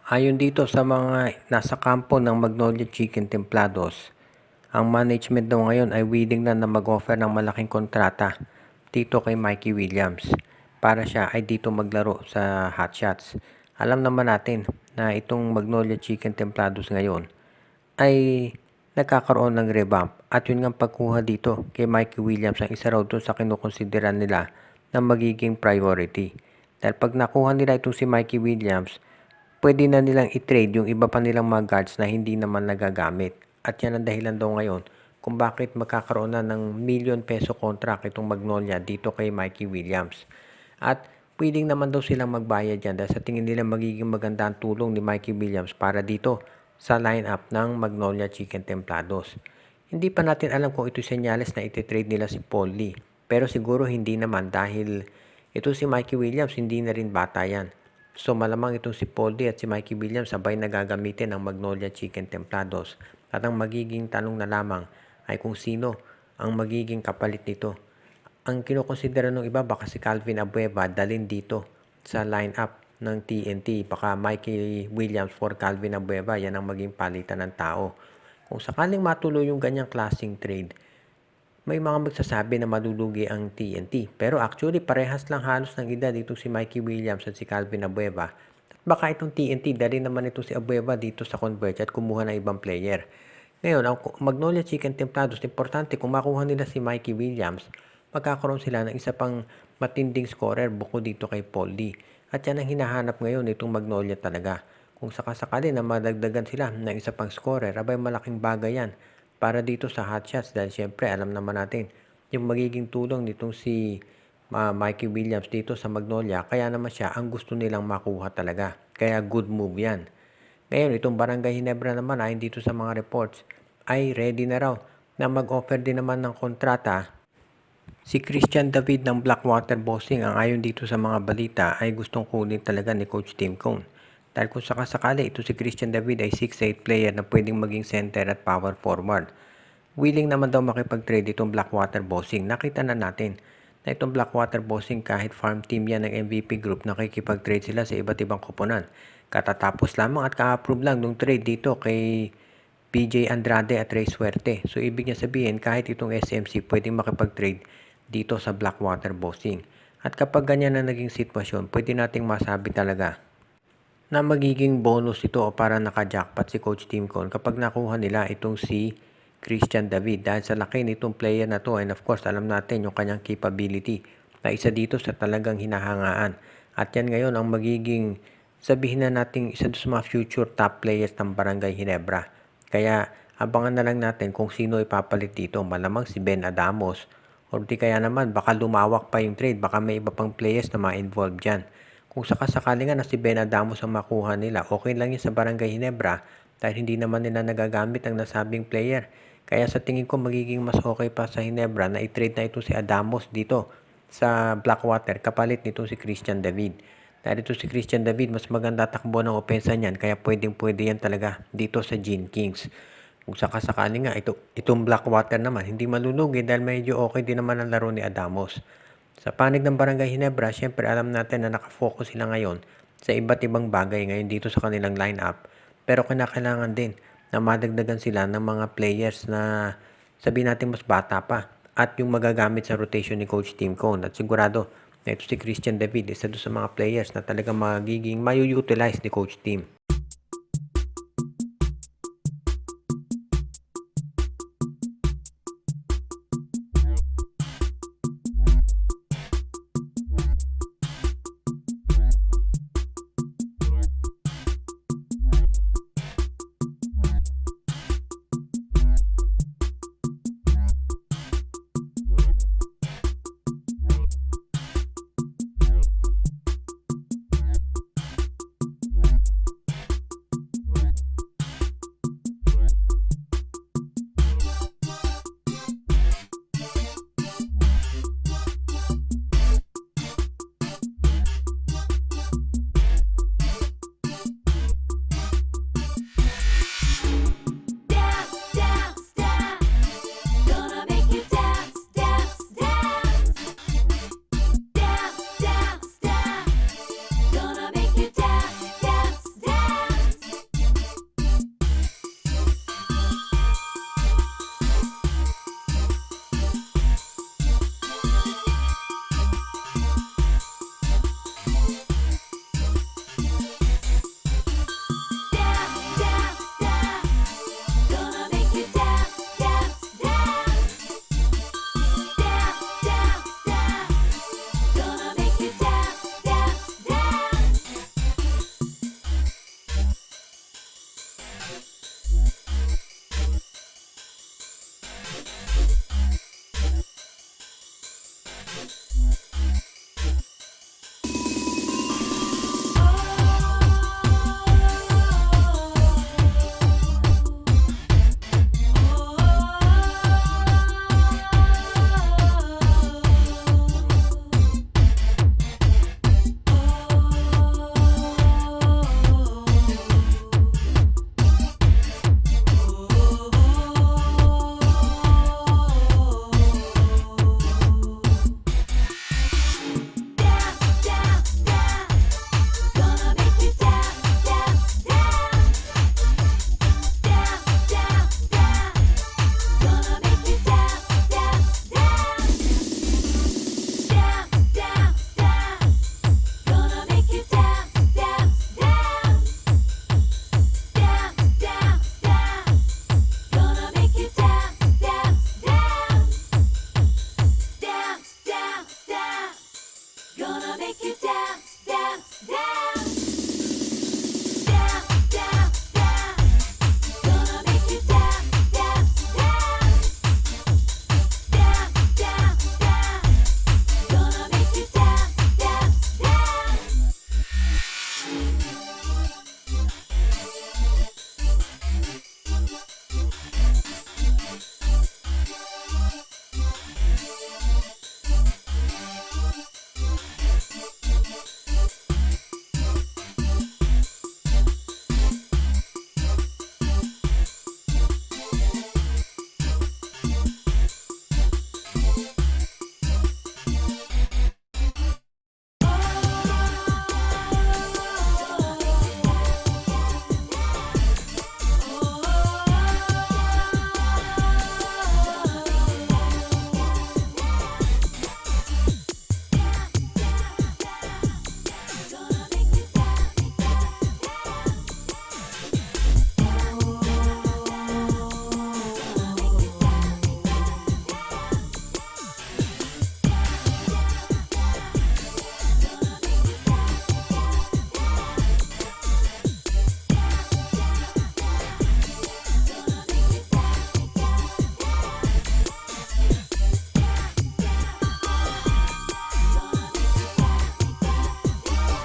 Ayon dito sa mga nasa kampo ng Magnolia Chicken Templados, ang management daw ngayon ay willing na mag-offer ng malaking kontrata dito kay Mikey Williams para siya ay dito maglaro sa Hot Shots. Alam naman natin na itong Magnolia Chicken Templados ngayon ay nagkakaroon ng revamp at yun nga pagkuha dito kay Mikey Williams ang isa raw doon sa kinukonsideran nila na magiging priority. Dahil pag nakuha nila itong si Mikey Williams, pwede na nilang i-trade yung iba pa nilang mga guards na hindi naman nagagamit. At yan ang dahilan daw ngayon kung bakit magkakaroon na ng ₱1,000,000 contract itong Magnolia dito kay Mikey Williams. At pwedeng naman daw silang magbayad dyan dahil sa tingin nila magiging maganda ang tulong ni Mikey Williams para dito sa lineup ng Magnolia Chicken Templados. Hindi pa natin alam kung ito senyales na iti-trade nila si Paul Lee. Pero siguro hindi naman dahil ito si Mikey Williams hindi na rin bata yan. So malamang itong si Paul Lee at si Mikey Williams sabay na gagamitin ang Magnolia Chicken Templados. At ang magiging tanong na lamang ay kung sino ang magiging kapalit nito. Ang kinukonsidera ng iba baka si Calvin Abueva dalhin dito sa lineup ng TNT. Baka Mikey Williams for Calvin Abueva, yan ang maging palitan ng tao. Kung sakaling matuloy yung ganyang klaseng trade, may mga magsasabi na malulugi ang TNT. Pero actually, parehas lang halos ng edad dito si Mikey Williams at si Calvin Abueva. At baka itong TNT, dali naman ito si Abueva dito sa Converge at kumuha ng ibang player. Ngayon, ang Magnolia Chicken Templados, importante kung makuha nila si Mikey Williams, magkakaroon sila ng isa pang matinding scorer bukod dito kay Paul Lee. At yan ang hinahanap ngayon itong Magnolia talaga. Kung sakasakali na madagdagan sila ng isa pang scorer, abay malaking bagay yan para dito sa Hot Shots dahil syempre alam naman natin yung magiging tulong nitong si Mikey Williams dito sa Magnolia, kaya naman siya ang gusto nilang makuha talaga. Kaya good move yan. Ngayon, itong Barangay Ginebra naman ayon dito sa mga reports ay ready na raw na mag-offer din naman ng kontrata si Christian David ng Blackwater Bossing. Ang ayon dito sa mga balita ay gustong kunin talaga ni Coach Tim Cone. Dahil kung sakasakali, ito si Christian David ay 6'8 player na pwedeng maging center at power forward. Willing naman daw makipag-trade itong Blackwater Bossing. Nakita na natin na itong Blackwater Bossing kahit farm team yan ng MVP Group, nakikipag-trade sila sa iba't ibang koponan. Katatapos lamang at ka-approve lang ng trade dito kay PJ Andrade at Ray Suerte. So ibig niya sabihin kahit itong SMC pwedeng makipag-trade dito sa Blackwater Bossing. At kapag ganyan na naging sitwasyon, pwede nating masabi talaga na magiging bonus ito o para naka-jackpot si Coach Tim Cone kapag nakuha nila itong si Christian David. Dahil sa laki nitong player na to and of course alam natin yung kanyang capability na isa dito sa talagang hinahangaan. At yan ngayon ang magiging sabihin na natin isa sa mga future top players ng Barangay Ginebra. Kaya abangan na lang natin kung sino ipapalit dito. Malamang si Ben Adamos o di kaya naman baka lumawak pa yung trade. Baka may iba pang players na ma-involve dyan. Kung sakasakali nga na si Ben Adamos ang makuha nila, okay lang yun sa Barangay Ginebra dahil hindi naman nila nagagamit ang nasabing player. Kaya sa tingin ko magiging mas okay pa sa Ginebra na i-trade na ito si Adamos dito sa Blackwater kapalit nito si Christian David. Dahil ito si Christian David, mas maganda takbo ng opensa niyan kaya pwede yan talaga dito sa Gene Kings. Kung sakasakali nga, itong Blackwater naman, hindi malulugi dahil medyo okay din naman ang laro ni Adamos. Sa panig ng Barangay Ginebra, syempre alam natin na nakafocus sila ngayon sa iba't ibang bagay ngayon dito sa kanilang lineup. Pero kinakailangan din na madagdagan sila ng mga players na sabihin natin mas bata pa at yung magagamit sa rotation ni Coach Tim Cone. At sigurado na ito si Christian David, isa doon sa mga players na talagang magiging mayu-utilize ni Coach Tim.